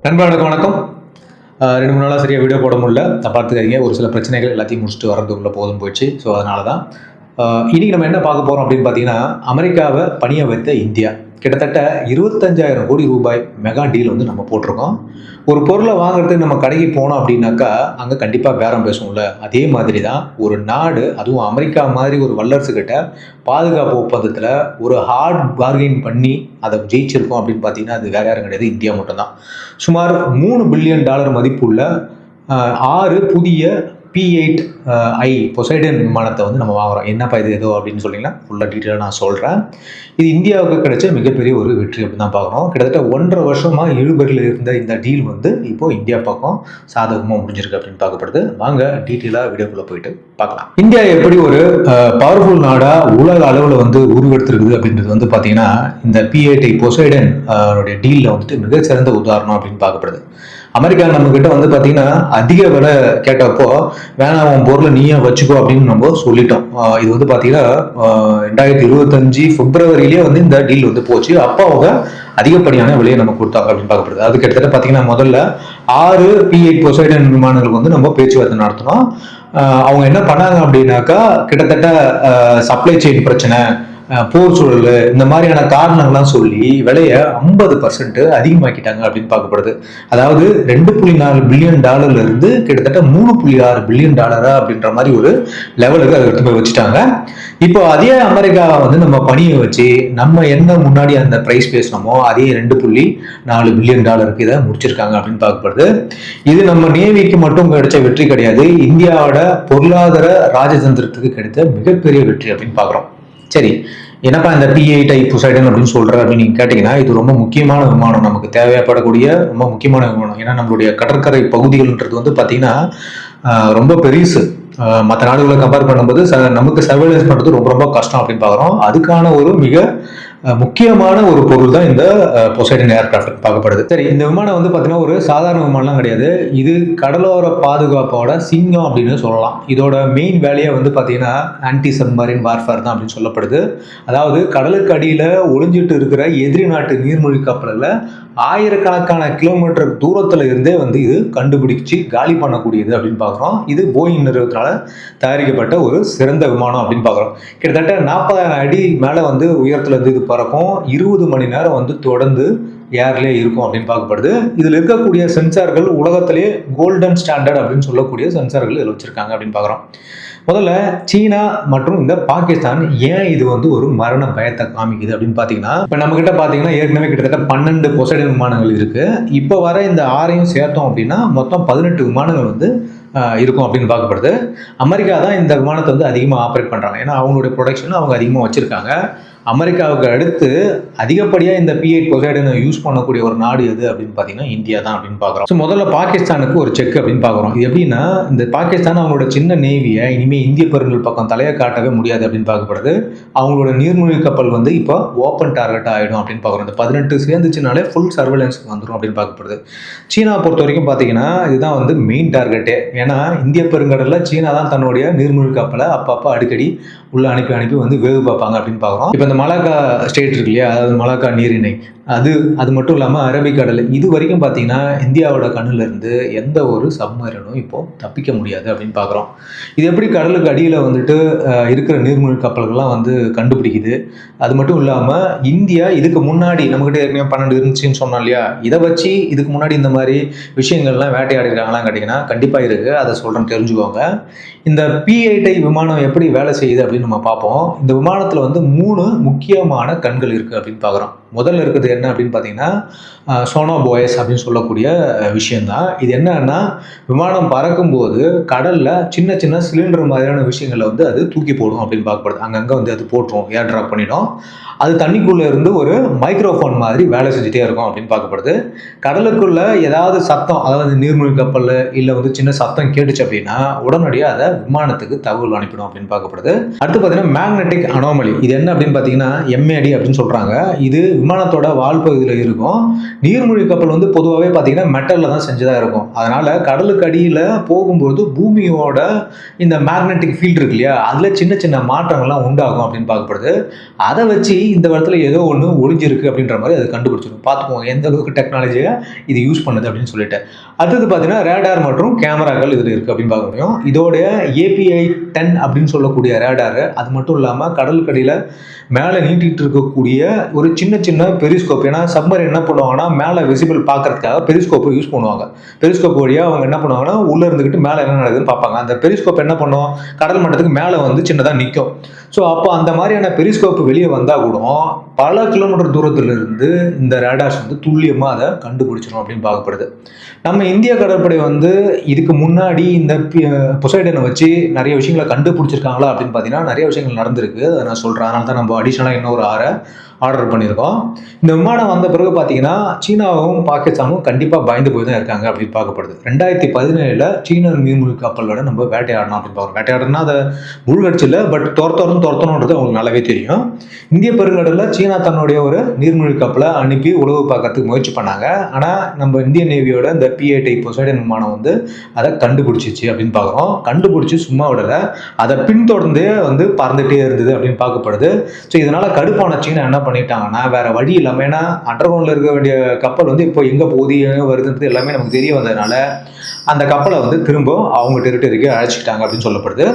நண்பர்களுக்கு வணக்கம். 2 3 நாளாக சரியாக வீடியோ போட முடியல. பார்த்துக்காதீங்க. ஒரு சில பிரச்சனைகள் எல்லாத்தையும் முடிச்சுட்டு வரதுக்குள்ள போதும் போயிடுச்சு. ஸோ அதனால தான். இன்னைக்கு நம்ம என்ன பார்க்க போறோம் அப்படின்னு பார்த்தீங்கன்னா, அமெரிக்காவை பணிய வைத்த இந்தியா. கிட்டத்தட்ட 25,000 கோடி ரூபாய் மெகா டீல் வந்து நம்ம போட்டிருக்கோம். ஒரு பொருளை வாங்குறதுக்கு நம்ம கடைக்கு போனோம் அப்படின்னாக்கா, அங்கே கண்டிப்பாக பேரம் பேசுவோம்ல. அதே மாதிரி தான் ஒரு நாடு, அதுவும் அமெரிக்கா மாதிரி ஒரு வல்லரசுகிட்ட பாதுகாப்பு ஒப்பந்தத்தில் ஒரு ஹார்ட் பார்கெயின் பண்ணி அதை ஜெயிச்சிருக்கோம் அப்படின்னு பார்த்தீங்கன்னா, அது வேற யாரும் கிடையாது, இந்தியா மட்டும்தான். சுமார் $3 பில்லியன் மதிப்புள்ள 6 புதிய P8 ஐ பொசைடன் விமானத்தை வந்து நம்ம வாங்குறோம். என்னப்பா இது ஏதோ அப்படின்னு சொன்னீங்கன்னா, ஃபுல்லாக டீட்டெயிலாக நான் சொல்கிறேன். இது இந்தியாவுக்கு கிடைச்ச மிகப்பெரிய ஒரு வெற்றி அப்படின்னு தான் பார்க்குறோம். கிட்டத்தட்ட 1.5 வருஷமாக இழுபறியில் இருந்த இந்த டீல் வந்து இப்போ இந்தியா பக்கம் சாதகமாக முடிஞ்சிருக்கு அப்படின்னு பார்க்கப்படுது. வாங்க டீட்டெயிலாக வீடியோக்குள்ளே போயிட்டு பார்க்கலாம். இந்தியா எப்படி ஒரு பவர்ஃபுல் நாடாக உலக அளவில் வந்து உருவெடுத்திருக்குது அப்படின்றது வந்து பார்த்தீங்கன்னா, இந்த P8 பொசைடன் டீலில் வந்துட்டு மிக சிறந்த உதாரணம் அப்படின்னு பார்க்கப்படுது. அமெரிக்கா நம்ம கிட்ட வந்து பாத்தீங்கன்னா அதிக விலை கேட்டப்போ வேணாம் உன் பொருளை நீயே வச்சுக்கோ அப்படின்னு நம்ம சொல்லிட்டோம். இது வந்து பாத்தீங்கன்னா 2025 பிப்ரவரியிலேயே வந்து இந்த டீல் வந்து போச்சு. அப்போ அவங்க அதிகப்படியான விலையை நம்ம கொடுத்தாங்க அப்படின்னு பார்க்கப்படுது. அது கிட்டத்தட்ட பாத்தீங்கன்னா முதல்ல 6 P8 பொசைடன் விமானங்களுக்கு வந்து நம்ம பேச்சுவார்த்தை நடத்தினோம். அவங்க என்ன பண்ணாங்க அப்படின்னாக்கா, கிட்டத்தட்ட சப்ளை செயின் பிரச்சனை, போர் சூழல், இந்த மாதிரியான காரணங்கள்லாம் சொல்லி விலையை 50% அதிகமாக்கிட்டாங்க அப்படின்னு பார்க்கப்படுது. அதாவது $2.4 பில்லியன் இருந்து கிட்டத்தட்ட $3.6 பில்லியன் அப்படின்ற மாதிரி ஒரு லெவலுக்கு அதை எடுத்து போய் வச்சுட்டாங்க. இப்போ அதே அமெரிக்காவை வந்து நம்ம பணியை வச்சு நம்ம என்ன முன்னாடி அந்த பிரைஸ் பேசணுமோ அதே $2.4 பில்லியன் இதை முடிச்சிருக்காங்க அப்படின்னு பார்க்கப்படுது. இது நம்ம நேவிக்கு மட்டும் கிடைச்ச வெற்றி கிடையாது, இந்தியாவோட பொருளாதார ராஜதந்திரத்துக்கு கிடைத்த மிகப்பெரிய வெற்றி அப்படின்னு பார்க்குறோம். சரி, என்னப்பா இந்த P8 பொசைடன் அப்படின்னு சொல்ற அப்படின்னு நீங்க கேட்டீங்கன்னா, இது ரொம்ப முக்கியமான விமானம், நமக்கு தேவைப்படக்கூடிய ரொம்ப முக்கியமான விமானம். ஏன்னா நம்மளுடைய கடற்கரை பகுதிகள்ன்றது வந்து பாத்தீங்கன்னா ரொம்ப பெருசு. மற்ற நாடுகளை கம்பேர் பண்ணும்போது நமக்கு சர்வைலன்ஸ் பண்றது ரொம்ப ரொம்ப கஷ்டம் அப்படின்னு பாக்குறோம். அதுக்கான ஒரு மிக முக்கியமான ஒரு பொருள் தான் இந்த பொசைடன் ஏர்கிராஃப்ட் பார்க்கப்படுது. சரி, இந்த விமானம் வந்து பார்த்தீங்கன்னா ஒரு சாதாரண விமானம்லாம் கிடையாது. இது கடலோர பாதுகாப்போட சிங்கம் அப்படின்னு சொல்லலாம். இதோட மெயின் வேலையை வந்து பார்த்தீங்கன்னா ஆன்டி சப்மரைன் வார்ஃபேர் தான் அப்படின்னு சொல்லப்படுது. அதாவது கடலுக்கு அடியில் ஒளிஞ்சிட்டு இருக்கிற எதிரி நாட்டு நீர்மூழ்கி கப்பல்களை ஆயிரக்கணக்கான கிலோமீட்டர் தூரத்தில் இருந்தே வந்து இது கண்டுபிடிச்சு காலி பண்ணக்கூடியது அப்படின்னு பார்க்குறோம். இது போயிங் நிறுவனத்தினால தயாரிக்கப்பட்ட ஒரு சிறந்த விமானம் அப்படின்னு பார்க்குறோம். கிட்டத்தட்ட 40,000 அடி மேலே வந்து உயரத்துல இருந்து இது பறக்கும். 20 மணி நேரம் வந்து தொடர்ந்து ஏர்லேயே இருக்கும் அப்படின்னு பார்க்கப்படுது. இதில் இருக்கக்கூடிய சென்சார்கள் உலகத்திலேயே கோல்டன் ஸ்டாண்டர்ட் அப்படின்னு சொல்லக்கூடிய சென்சார்கள் இதில் வச்சிருக்காங்க அப்படின்னு பார்க்குறோம். முதல்ல சீனா மற்றும் இந்த பாகிஸ்தான் ஏன் இது வந்து ஒரு மரண பயத்தை காமிக்குது அப்படின்னு பார்த்தீங்கன்னா, இப்போ நம்ம கிட்ட பார்த்தீங்கன்னா ஏற்கனவே கிட்டத்தட்ட 12 பொசைடன் விமானங்கள் இருக்கு. இப்போ வர இந்த 6ஐயும் சேர்த்தோம் அப்படின்னா மொத்தம் 18 விமானங்கள் வந்து இருக்கும் அப்படின்னு பார்க்கப்படுது. அமெரிக்கா தான் இந்த விமானத்தை வந்து அதிகமாக ஆப்ரேட் பண்ணுறாங்க. ஏன்னா அவங்களுடைய ப்ரொடக்ஷன் அவங்க அதிகமாக வச்சிருக்காங்க. அமெரிக்காவுக்கு அடுத்து அதிகப்படியாக இந்த P8 பொசைடனை யூஸ் பண்ணக்கூடிய ஒரு நாடு எது அப்படின்னு பார்த்தீங்கன்னா இந்தியா தான் அப்படின்னு பார்க்குறோம். ஸோ முதல்ல பாகிஸ்தானுக்கு ஒரு செக் அப்படின்னு பார்க்குறோம். இது எப்படின்னா, இந்த பாகிஸ்தான் அவங்களோட சின்ன நேவியை இனிமேல் இந்திய பெருங்கல் பக்கம் தலையை காட்டவே முடியாது அப்படின்னு பார்க்கப்படுது. அவங்களோட நீர்மூழ்கி கப்பல் வந்து இப்போ ஓப்பன் டார்கெட் ஆகிடும் அப்படின்னு பார்க்குறோம். இந்த 18 சேர்ந்துச்சுனாலே ஃபுல் சர்வேலன்ஸ்க்கு வந்துடும் அப்படின்னு பார்க்கப்படுது. சீனா பொறுத்த வரைக்கும் பார்த்தீங்கன்னா இதுதான் வந்து மெயின் டார்கெட்டே. ஏன்னா இந்திய பெருங்கடலில் சீனா தான் தன்னுடைய நீர்மூழ்கி கப்பலை அப்பப்போ அடிக்கடி உள்ள அனுப்பி வந்து வேவு பார்ப்பாங்க அப்படின்னு பார்க்குறோம். இப்போ இந்த மலாக்கா ஸ்டேட் இருக்கு இல்லையா, அதாவது மலாக்கா நீரிணை, அது மட்டும் இல்லாமல் அரபிக்கடல், இது வரைக்கும் பார்த்தீங்கன்னா இந்தியாவோட கண்ணில் இருந்து எந்த ஒரு சப்மரீனும் இப்போ தப்பிக்க முடியாது அப்படின்னு பார்க்குறோம். இது எப்படி கடலுக்கு அடியில் வந்துட்டு இருக்கிற நீர்மூழ்கி கப்பல்கள்லாம் வந்து கண்டுபிடிக்குது. அது மட்டும் இல்லாமல் இந்தியா இதுக்கு முன்னாடி நம்மகிட்ட ஏற்கனவே 12 இருந்துச்சுன்னு சொன்னோம் இல்லையா, இதை வச்சு இதுக்கு முன்னாடி இந்த மாதிரி விஷயங்கள்லாம் வேட்டையாடிருக்காங்களாம் கேட்டிங்கன்னா கண்டிப்பாக இருக்குது. அதை சொல்கிறேன், தெரிஞ்சுக்கோங்க. இந்த P8 விமானம் எப்படி வேலை செய்யுது அப்படின்னு நம்ம பார்ப்போம். இந்த விமானத்தில் வந்து 3 முக்கியமான கண்கள் இருக்குது அப்படின்னு பார்க்குறோம். முதல்ல இருக்குது என்ன அப்படின்னு பார்த்தீங்கன்னா சோனோபோயஸ் அப்படின்னு சொல்லக்கூடிய விஷயம்தான். இது என்னன்னா, விமானம் பறக்கும்போது கடலில் சின்ன சின்ன சிலிண்டர் மாதிரியான விஷயங்களை வந்து அது தூக்கி போடும் அப்படின்னு பார்க்கப்படுது. அங்கங்கே வந்து அது போட்டுரும், ஏர் ட்ராப் பண்ணிடும். அது தண்ணிக்குள்ளே இருந்து ஒரு மைக்ரோஃபோன் மாதிரி வேலை செஞ்சுட்டே இருக்கும் அப்படின்னு பார்க்கப்படுது. கடலுக்குள்ள ஏதாவது சத்தம், அதாவது நீர்மூழ்கி கப்பல் இல்லை வந்து சின்ன சத்தம் கேட்டுச்சு அப்படின்னா உடனடியாக அதை விமானத்துக்கு தகவல் அனுப்பிடும் அப்படின்னு பார்க்கப்படுது. அடுத்து பார்த்தீங்கன்னா மேக்னெட்டிக் அனாமலி. இது என்ன அப்படின்னு பார்த்தீங்கன்னா MAD அப்படின்னு சொல்கிறாங்க. இது விமானத்தோட வால் பகுதியில் இருக்கும். நீர்மூழ்கி கப்பல் வந்து பொதுவாகவே பார்த்தீங்கன்னா மெட்டலில் தான் செஞ்சதாக இருக்கும். அதனால் கடலுக்கு அடியில் போகும்போது பூமியோட இந்த மேக்னெட்டிக் ஃபீல்டு இருக்கு இல்லையா, அதில் சின்ன சின்ன மாற்றங்கள்லாம் உண்டாகும் அப்படின்னு பார்க்கப்படுது. அதை வச்சு இந்த இடத்துல ஏதோ ஒன்று ஒளிஞ்சிருக்கு அப்படின்ற மாதிரி அது கண்டுபிடிச்சிடும். பார்த்துக்கோங்க எந்த அளவுக்கு டெக்னாலஜியை இது யூஸ் பண்ணுது அப்படின்னு சொல்லிட்டு. அடுத்தது பார்த்தீங்கன்னா ரேடார் மற்றும் கேமராக்கள் இதில் இருக்குது அப்படின்னு பார்க்க முடியும். இதோடைய API 10 அப்படின்னு சொல்லக்கூடிய ரேடார், அது மட்டும் இல்லாமல் கடலுக்கடியில் மேலே நீட்டிகிட்டு இருக்கக்கூடிய ஒரு சின்ன சின்ன பெரிஸ்கோப். ஏன்னா சப்மரின் என்ன பண்ணுவாங்கன்னா மேலே விசிபிள் பார்க்கறதுக்காக பெரிஸ்கோப்பை யூஸ் பண்ணுவாங்க. பெரிஸ்கோப் வழியாக அவங்க என்ன பண்ணுவாங்கன்னா உள்ளே இருந்துக்கிட்டு மேலே என்ன நடக்குதுன்னு பார்ப்பாங்க. அந்த பெரிஸ்கோப் என்ன பண்ணும், கடல் மட்டத்துக்கு மேலே வந்து சின்னதாக நிற்கும். ஸோ அப்போ அந்த மாதிரியான பெரிஸ்கோப் வெளியே வந்தால் கூட பல கிலோமீட்டர் தூரத்திலிருந்து இந்த ரேடார்ஸ் வந்து துல்லியமாக அதை கண்டுபிடிச்சிடும் அப்படின்னு பார்க்கப்படுது. நம்ம இந்திய கடற்படை வந்து இதுக்கு முன்னாடி இந்த பொசைடனை வச்சு நிறைய விஷயங்களை கண்டுபிடிச்சிருக்காங்களா அப்படின்னு பார்த்தீங்கன்னா நிறைய விஷயங்கள் நடந்திருக்கு. அதை நான் சொல்கிறேன். அதனால தான் நம்ம அடிஷனலாக இன்னொரு ஆர்டர் பண்ணியிருக்கோம். இந்த விமானம் வந்த பிறகு பார்த்தீங்கன்னா சீனாவும் பாகிஸ்தானும் கண்டிப்பாக பயந்து போய் தான் இருக்காங்க அப்படின்னு பார்க்கப்படுது. 2017 சீன நீர்மூழ்கி கப்பலோட நம்ம வேட்டையாடணும் அப்படின்னு பார்க்குறோம். வேட்டையாடணும்னா அதை முழுகடிச்சில்ல, பட் துரத்தணுன்றது அவங்களுக்கு நல்லாவே தெரியும். இந்திய பெருங்கடலில் சீனா தன்னுடைய ஒரு நீர்மூழ்கி கப்பலை அனுப்பி உளவு பார்க்கறதுக்கு முயற்சி பண்ணாங்க. ஆனால் நம்ம இந்தியன் நேவியோட இந்த P-8 பொசைடன் விமானம் வந்து அதை கண்டுபிடிச்சிச்சு அப்படின்னு பார்க்குறோம். கண்டுபிடிச்சி சும்மா விடலை, அதை பின்தொடர்ந்தே வந்து பறந்துகிட்டே இருந்தது அப்படின்னு பார்க்கப்படுது. ஸோ இதனால் கடுப்பான சீனா என்ன பண்ணிட்டாங்கன்னா வேற வழி இல்லாமல், ஏன்னா அண்டர்கிரவுண்டில் இருக்க வேண்டிய கப்பல் வந்து இப்போ எங்கே போகுது எங்கே வருதுன்றது எல்லாமே நமக்கு தெரிய வந்ததுனால அந்த கப்பலை வந்து திரும்ப அவங்க டெரிட்டரிக்கு அழைச்சிக்கிட்டாங்க அப்படின்னு சொல்லப்படுது.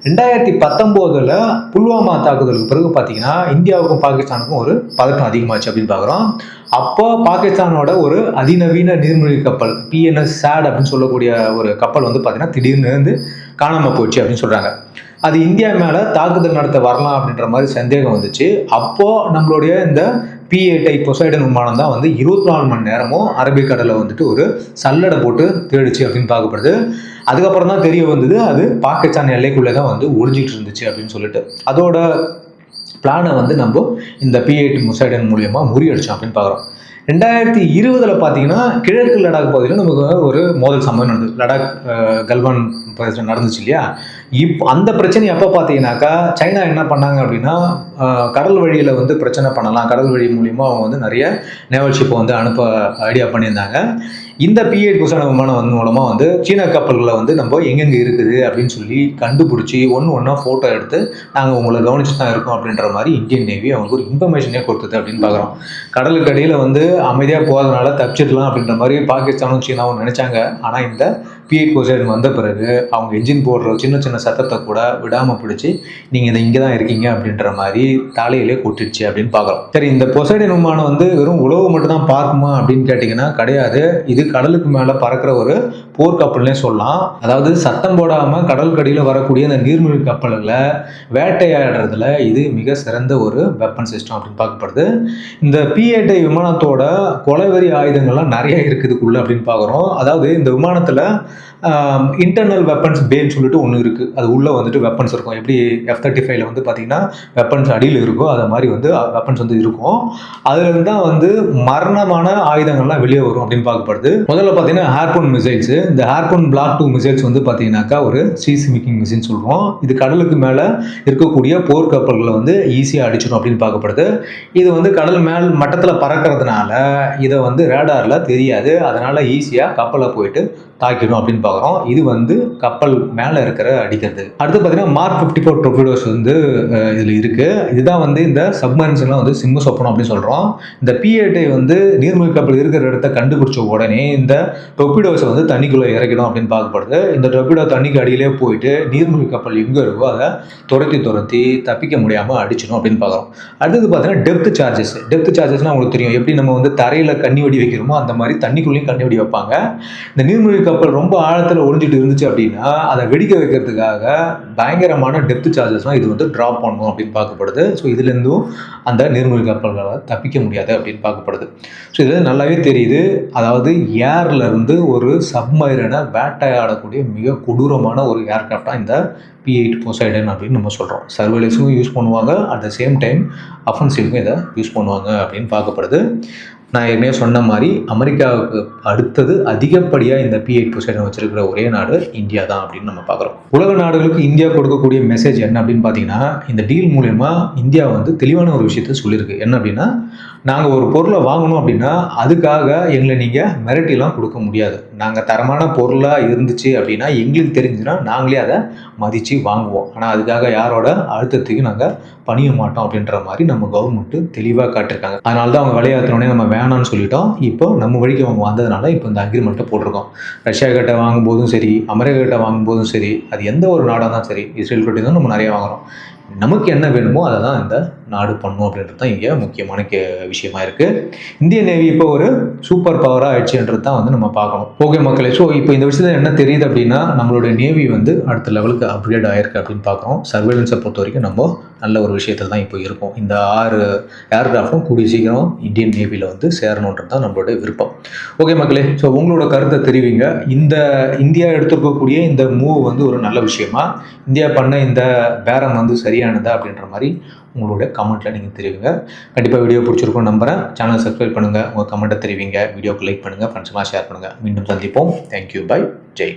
2019 புல்வாமா தாக்குதலுக்கு பிறகு பார்த்தீங்கன்னா இந்தியாவுக்கும் பாகிஸ்தானுக்கும் ஒரு பதட்டம் அதிகமாச்சு அப்படின்னு பார்க்குறோம். அப்போ பாகிஸ்தானோட ஒரு அதிநவீன நீர்மூழ்கி கப்பல் PNS SAD அப்படின்னு சொல்லக்கூடிய ஒரு கப்பல் வந்து பார்த்தீங்கன்னா திடீர்னு வந்து காணாமல் போச்சு அப்படின்னு சொல்கிறாங்க. அது இந்தியா மேலே தாக்குதல் நடத்த வரலாம் அப்படின்ற மாதிரி சந்தேகம் வந்துச்சு. அப்போது நம்மளுடைய இந்த P-8 பொசைடன் விமானம் தான் வந்து 24 மணி நேரமும் அரபிக்கடலை வந்துட்டு ஒரு சல்லடை போட்டு தேடிச்சு அப்படின்னு பார்க்கப்படுது. அதுக்கப்புறம் தான் தெரிய வந்தது அது பாகிஸ்தான் எல்லைக்குள்ளே தான் வந்து ஒளிஞ்சிட்டு இருந்துச்சு அப்படின்னு சொல்லிட்டு. அதோட பிளானை வந்து நம்ம இந்த P-8 பொசைடன் மூலியமாக முறியடிச்சோம் அப்படின்னு பார்க்குறோம். 2020 பார்த்தீங்கன்னா கிழக்கு லடாக் பகுதியில் நமக்கு ஒரு மோதல் சம்பவம் நடந்தது. லடாக் கல்வான் பிரச்சனை நடந்துச்சு இல்லையா. அந்த பிரச்சனை எப்போ பார்த்தீங்கன்னாக்கா சைனா என்ன பண்ணாங்க அப்படின்னா கடல் வழியில் வந்து பிரச்சனை பண்ணலாம், கடல் வழி மூலியமாக அவங்க வந்து நிறைய நேவல் ஷிப்பை வந்து அனுப்ப ஐடியா பண்ணியிருந்தாங்க. இந்த P-8 பொசைடன் விமானம் மூலமாக வந்து சீன கப்பல்களை வந்து நம்ம எங்கெங்கே இருக்குது அப்படின்னு சொல்லி கண்டுபிடிச்சி ஒன்றா ஃபோட்டோ எடுத்து நாங்கள் உங்களை கவனிச்சு தான் இருக்கோம் அப்படின்ற மாதிரி இந்தியன் நேவி அவங்களுக்கு ஒரு இன்ஃபர்மேஷனே கொடுத்தது அப்படின்னு பார்க்குறோம். கடலுக்கு அடியில் வந்து அமைதியாக போகிறதுனால தப்பிச்சிடலாம் அப்படின்ற மாதிரி பாகிஸ்தானும் சீனாவும் நினச்சாங்க. ஆனால் இந்த P-8 பொசைடன் வந்த பிறகு அவங்க என்ஜின் போடுற சின்ன சின்ன சத்தத்தை கூட விடாமல் பிடிச்சி நீங்கள் இங்கே தான் இருக்கீங்க அப்படின்ற மாதிரி தலையிலே கொட்டிடுச்சு அப்படின்னு பார்க்குறோம். சரி, இந்த பொசைடன் விமானம் வந்து வெறும் உளவு மட்டும் தான் பார்க்குமா அப்படின்னு கேட்டிங்கன்னா கிடையாது. இது கடலுக்கு மேலே பறக்கிற ஒரு போர்க்கப்பல்னே சொல்லலாம். அதாவது சத்தம் போடாமல் கடல் கடியில் வரக்கூடிய இந்த நீர்மூழ்கி கப்பல்களை வேட்டையாடுறதுல இது மிக சிறந்த ஒரு வெப்பன் சிஸ்டம் அப்படின்னு பார்க்கப்படுது. இந்த P-8 விமானத்தோட கொலைவெறி ஆயுதங்கள்லாம் நிறைய இருக்குதுக்குள்ள அப்படின்னு பார்க்குறோம். அதாவது இந்த விமானத்தில் இன்டர்னல் வெப்பன்ஸ் பேன்னு சொல்லிட்டு ஒன்று இருக்குது. அது உள்ளே வந்துட்டு வெப்பன்ஸ் இருக்கும். எப்படி F-35 வந்து பார்த்தீங்கன்னா வெப்பன்ஸ் அடியில் இருக்கோ அதை மாதிரி வந்து வெப்பன்ஸ் வந்து இருக்கும். அதுலேருந்து தான் வந்து மரணமான ஆயுதங்கள்லாம் வெளியே வரும் அப்படின்னு பார்க்கப்படுது. முதல்ல பார்த்தீங்கன்னா ஹார்பூன் மிசைல்ஸ். இந்த ஹார்பூன் பிளாக் 2 மிசைல்ஸ் வந்து பார்த்தீங்கன்னாக்கா ஒரு சீஸ்மிக்கிங் மிஷின் சொல்கிறோம். இது கடலுக்கு மேலே இருக்கக்கூடிய போர்க்கப்பல்களை வந்து ஈஸியாக அடிச்சிடும் அப்படின்னு பார்க்கப்படுது. இது வந்து கடல் மேல் மட்டத்தில் பறக்கிறதுனால இதை வந்து ரேடாரில் தெரியாது. அதனால் ஈஸியாக கப்பலை போயிட்டு தாக்கிடும் அப்படின்னு பார்க்குறோம். இது வந்து கப்பல் மேலே இருக்கிற அடிக்கிறது. அடுத்து பார்த்தீங்கன்னா Mark 54 டொர்பிடோஸ் வந்து இதில் இருக்குது. இதுதான் வந்து இந்த சப்மரின்ஸ்லாம் வந்து சிம்மு சொப்பனம் அப்படின்னு சொல்கிறோம். இந்த P-8 வந்து நீர்மூழ்கி கப்பல் இருக்கிற இடத்த கண்டுபிடிச்ச உடனே இந்த டொர்பிடோஸை வந்து தண்ணிக்குள்ளே இறக்கிடும் அப்படின்னு பார்க்கப்படுது. இந்த டொர்பிடோ தண்ணிக்கு அடியிலே போயிட்டு நீர்மூழ்கி கப்பல் எங்கே இருக்கோ அதை துரத்தி தப்பிக்க முடியாமல் அடிச்சிடும் அப்படின்னு பார்க்குறோம். அடுத்தது பார்த்தீங்கன்னா டெப்த் சார்ஜஸ்னால் உங்களுக்கு தெரியும். எப்படி நம்ம வந்து தரையில் கண்ணி வெடி வைக்கிறோமோ அந்த மாதிரி தண்ணிக்குள்ளேயும் கண்ணி வெடி வைப்பாங்க. இந்த நீர்மூழ்கி கப்பல் ரொம்ப ஆழத்தில் ஒளிஞ்சிட்டு இருந்துச்சு அப்படின்னா அதை வெடிக்க வைக்கிறதுக்காக பயங்கரமான டெப்த் சார்ஜஸ்லாம் இது வந்து ட்ராப் பண்ணும் அப்படின்னு பார்க்கப்படுது. ஸோ இதுலேருந்தும் அந்த நீர்மூழ்கி கப்பல்களை தப்பிக்க முடியாது அப்படின்னு பார்க்கப்படுது. ஸோ இது நல்லாவே தெரியுது. அதாவது ஏர்லேருந்து ஒரு சப்மரைனை வேட்டையாடக்கூடிய மிக கொடூரமான ஒரு ஏர்கிராஃப்டாக இந்த P-8 பொசைடன் அப்படின்னு நம்ம சொல்கிறோம். சர்வேலன்ஸுக்கும் யூஸ் பண்ணுவாங்க, அட் த சேம் டைம் அஃபென்சிவ்க்கும் இதை யூஸ் பண்ணுவாங்க அப்படின்னு பார்க்கப்படுது. நான் ஏற்கனவே சொன்ன மாதிரி அமெரிக்காவுக்கு அடுத்தது அதிகப்படியாக இந்த P8 பொசிஷன் வச்சிருக்கிற ஒரே நாடு இந்தியா தான் அப்படின்னு நம்ம பார்க்குறோம். உலக நாடுகளுக்கு இந்தியா கொடுக்கக்கூடிய மெசேஜ் என்ன அப்படின்னு பார்த்தீங்கன்னா, இந்த டீல் மூலயமா இந்தியா வந்து தெளிவான ஒரு விஷயத்த சொல்லியிருக்கு. என்ன அப்படின்னா, நாங்கள் ஒரு பொருளை வாங்கணும் அப்படின்னா அதுக்காக எங்களை நீங்கள் மிரட்டிலாம் கொடுக்க முடியாது. நாங்கள் தரமான பொருளாக இருந்துச்சு அப்படின்னா எங்களுக்கு தெரிஞ்சுன்னா நாங்களே அதை மதித்து வாங்குவோம். ஆனால் அதுக்காக யாரோட அழுத்தத்துக்கு நாங்கள் பணிய மாட்டோம் அப்படின்ற மாதிரி நம்ம கவர்மெண்ட்டு தெளிவாக காட்டியிருக்காங்க. அதனால தான் அவங்க விளையாட்டுனோடனே நம்ம வேணாம்னு சொல்லிட்டோம். இப்போ நம்ம வழிக்கு அவங்க வந்ததுனால இப்போ இந்த அக்ரிமெண்ட்டை போட்டிருக்கோம். ரஷ்யா கிட்ட வாங்கும்போதும் சரி, அமெரிக்கா கிட்ட வாங்கும்போதும் சரி, அது எந்த ஒரு நாடாக தான் சரி, இஸ்ரேல் கிட்ட தான் நம்ம நிறைய வாங்குறோம். நமக்கு என்ன வேணுமோ அதை தான் இந்த நாடு பண்ணும் அப்படின்றது தான் இங்கே முக்கியமான விஷயமா இருக்குது. இந்தியன் நேவி இப்போ ஒரு சூப்பர் பவராக ஆயிடுச்சுன்றது தான் வந்து நம்ம பார்க்கணும். ஓகே மக்களே, ஸோ இப்போ இந்த விஷயத்தில் என்ன தெரியுது அப்படின்னா, நம்மளுடைய நேவி வந்து அடுத்த லெவலுக்கு அப்கிரேட் ஆயிருக்கு அப்படின்னு பார்க்குறோம். சர்வேலன்ஸை பொறுத்த வரைக்கும் நம்ம நல்ல ஒரு விஷயத்தில் தான் இப்போ இருக்கும். இந்த 6 ஏர்கிராஃப்டும் கூடிய சீக்கிரம் இந்தியன் நேவியில் வந்து சேரணுன்றது தான் நம்மளுடைய விருப்பம். ஓகே மக்களே, ஸோ உங்களோட கருத்தை தெரிவிங்க. இந்த இந்தியா எடுத்துருக்கக்கூடிய இந்த மூவ் வந்து ஒரு நல்ல விஷயமா, இந்தியா பண்ண இந்த பேரம் வந்து சரியானதா அப்படின்ற மாதிரி உங்களுடைய கமெண்ட்டில் நீங்கள் தெரிவிங்க. கண்டிப்பாக வீடியோ பிடிச்சிருக்கும்னு நம்புகிறேன். சேனல் சப்ஸ்கிரைப் பண்ணுங்கள், உங்கள் கமெண்ட்டை தெரிவிங்க, வீடியோக்கு லைக் பண்ணுங்கள், ஃப்ரெண்ட்ஸ்லாம் ஷேர் பண்ணுங்கள். மீண்டும் சந்திப்போம். Thank you, bye, Jai.